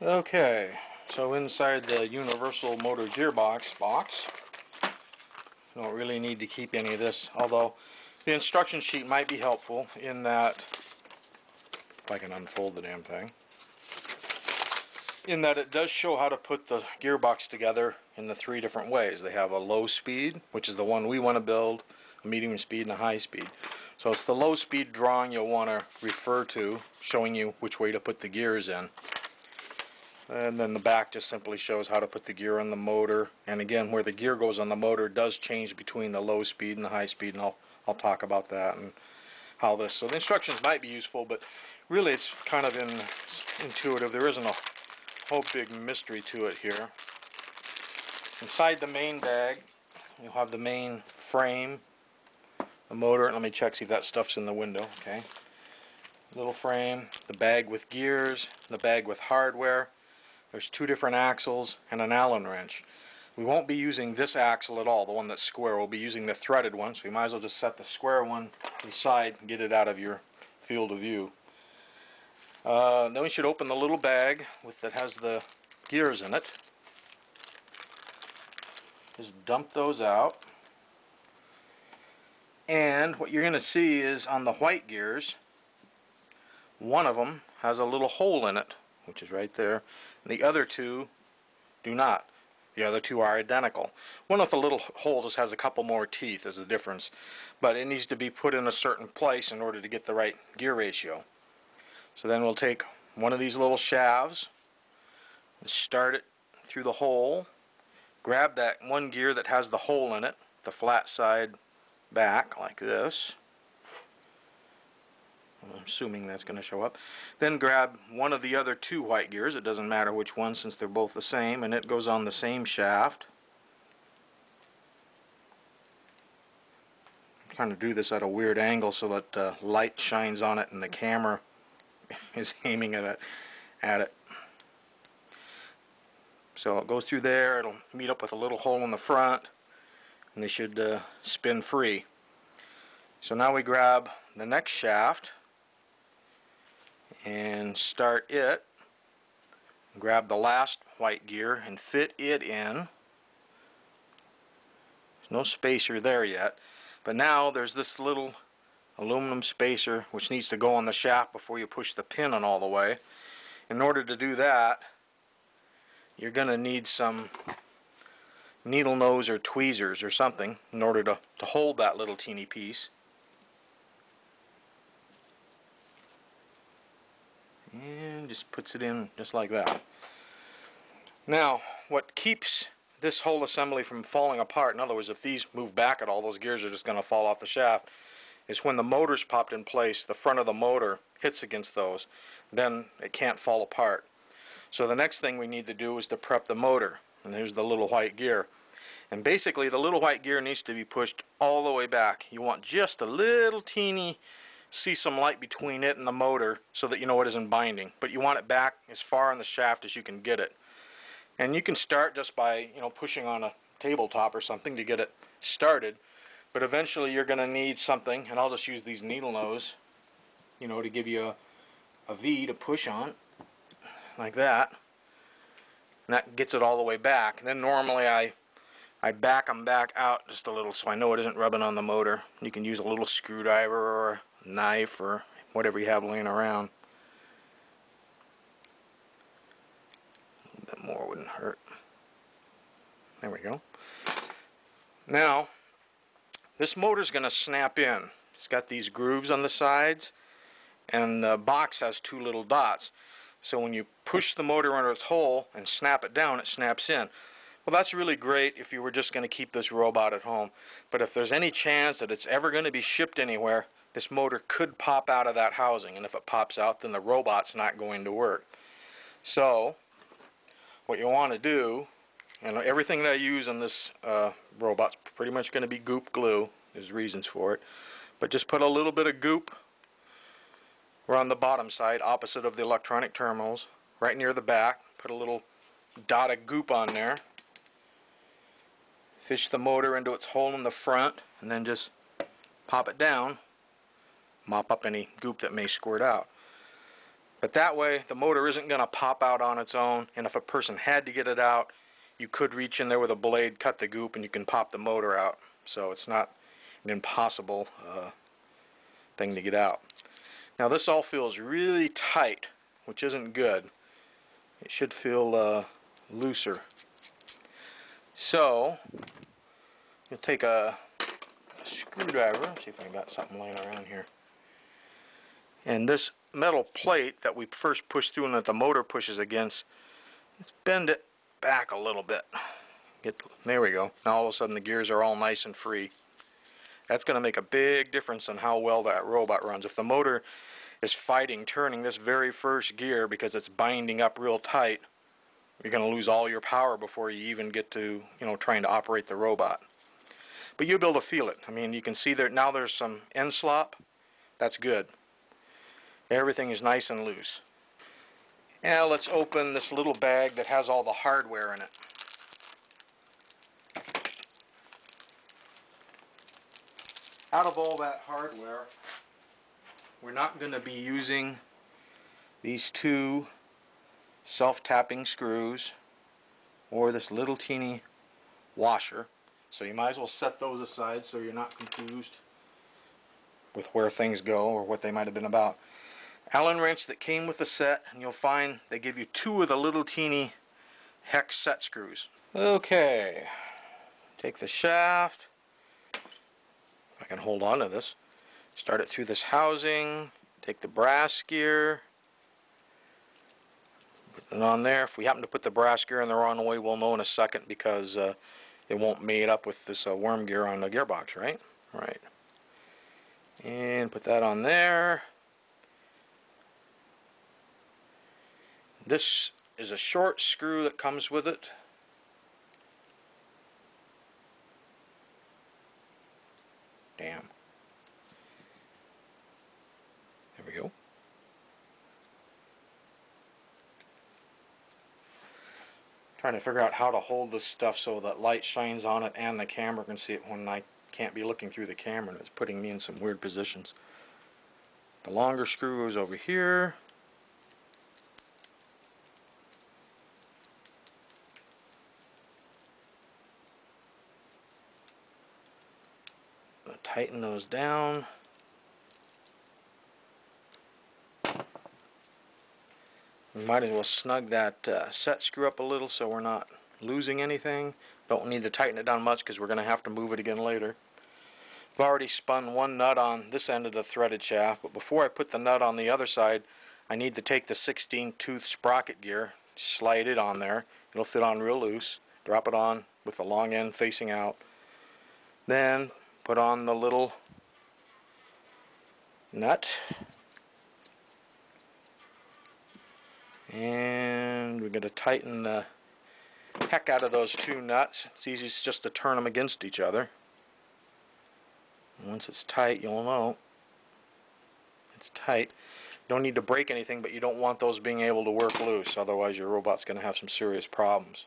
Okay, so inside the universal motor gearbox box, you don't really need to keep any of this, although the instruction sheet might be helpful in that, if I can unfold the damn thing, in that it does show how to put the gearbox together in the three different ways. They have a low speed, which is the one we want to build, a medium speed, and a high speed. So it's the low speed drawing you'll want to refer to, showing you which way to put the gears in. And then the back just simply shows how to put the gear on the motor. And again, where the gear goes on the motor does change between the low speed and the high speed, and I'll talk about that and how this. So the instructions might be useful, but really it's kind of intuitive. There isn't a whole big mystery to it here. Inside the main bag, you'll have the main frame, the motor. Let me check, see if that stuff's in the window. Okay. Little frame, the bag with gears, the bag with hardware. There's two different axles and an Allen wrench. We won't be using this axle at all, the one that's square. We'll be using the threaded one, so we might as well just set the square one to the side and get it out of your field of view. Then we should open the little bag that has the gears in it. Just dump those out. And what you're going to see is on the white gears, one of them has a little hole in it, which is right there, and the other two do not. The other two are identical. One with a little hole just has a couple more teeth as a difference, but it needs to be put in a certain place in order to get the right gear ratio. So then we'll take one of these little shafts and start it through the hole, grab that one gear that has the hole in it, the flat side back like this. I'm assuming that's going to show up. Then grab one of the other two white gears. It doesn't matter which one since they're both the same, and it goes on the same shaft. I'm trying to do this at a weird angle so that light shines on it and the camera is aiming at it. So it goes through there. It'll meet up with a little hole in the front, and they should spin free. So now we grab the next shaft and start it. Grab the last white gear and fit it in. There's no spacer there yet, but now there's this little aluminum spacer which needs to go on the shaft before you push the pin on all the way. In order to do that, you're going to need some needle nose or tweezers or something in order to hold that little teeny piece. And just puts it in just like that. Now, what keeps this whole assembly from falling apart, in other words, if these move back at all, those gears are just going to fall off the shaft, is when the motor's popped in place, the front of the motor hits against those, then it can't fall apart. So the next thing we need to do is to prep the motor. And here's the little white gear. And basically the little white gear needs to be pushed all the way back. You want just a little teeny, see some light between it and the motor so that you know it isn't binding, but you want it back as far on the shaft as you can get it. And you can start just by pushing on a tabletop or something to get it started, but eventually you're going to need something, and I'll just use these needle nose to give you a V to push on like that, and that gets it all the way back. And then normally I back them back out just a little so I know it isn't rubbing on the motor. You can use a little screwdriver or a knife or whatever you have laying around. A little bit more wouldn't hurt. There we go. Now, this motor's going to snap in. It's got these grooves on the sides, and the box has two little dots. So when you push the motor under its hole and snap it down, it snaps in. Well, that's really great if you were just going to keep this robot at home. But if there's any chance that it's ever going to be shipped anywhere, this motor could pop out of that housing. And if it pops out, then the robot's not going to work. So what you want to do, and everything that I use on this robot's pretty much going to be goop glue. There's reasons for it. But just put a little bit of goop right on the bottom side, opposite of the electronic terminals, right near the back. Put a little dot of goop on there. Fish the motor into its hole in the front, and then just pop it down, mop up any goop that may squirt out. But that way the motor isn't going to pop out on its own, and if a person had to get it out, you could reach in there with a blade, cut the goop, and you can pop the motor out. So it's not an impossible thing to get out. Now this all feels really tight, which isn't good. It should feel looser. So you'll take a screwdriver. Let's see if I got something laying around here. And this metal plate that we first push through and that the motor pushes against, let's bend it back a little bit. There we go. Now all of a sudden the gears are all nice and free. That's going to make a big difference in how well that robot runs. If the motor is fighting turning this very first gear because it's binding up real tight, you're going to lose all your power before you even get to, trying to operate the robot. But you'll be able to feel it. I mean, you can see there now there's some end slop. That's good. Everything is nice and loose. Now let's open this little bag that has all the hardware in it. Out of all that hardware, we're not going to be using these two self-tapping screws or this little teeny washer. So you might as well set those aside so you're not confused with where things go or what they might have been about. Allen wrench that came with the set, and you'll find they give you two of the little teeny hex set screws. Okay, take the shaft. I can hold on to this. Start it through this housing. Take the brass gear. Put it on there. If we happen to put the brass gear in the wrong way, we'll know in a second because it won't mate up with this worm gear on the gearbox, right? Right. And put that on there. This is a short screw that comes with it. Damn. There we go. Trying to figure out how to hold this stuff so that light shines on it and the camera can see it when I can't be looking through the camera, and it's putting me in some weird positions. The longer screw goes over here. Tighten those down. We might as well snug that set screw up a little so we're not losing anything. Don't need to tighten it down much because we're going to have to move it again later. I've already spun one nut on this end of the threaded shaft, but before I put the nut on the other side, I need to take the 16-tooth sprocket gear, slide it on there. It'll fit on real loose. Drop it on with the long end facing out. Then put on the little nut, and we're going to tighten the heck out of those two nuts. It's easiest just to turn them against each other. And once it's tight, you'll know it's tight. You don't need to break anything, but you don't want those being able to work loose, otherwise your robot's going to have some serious problems.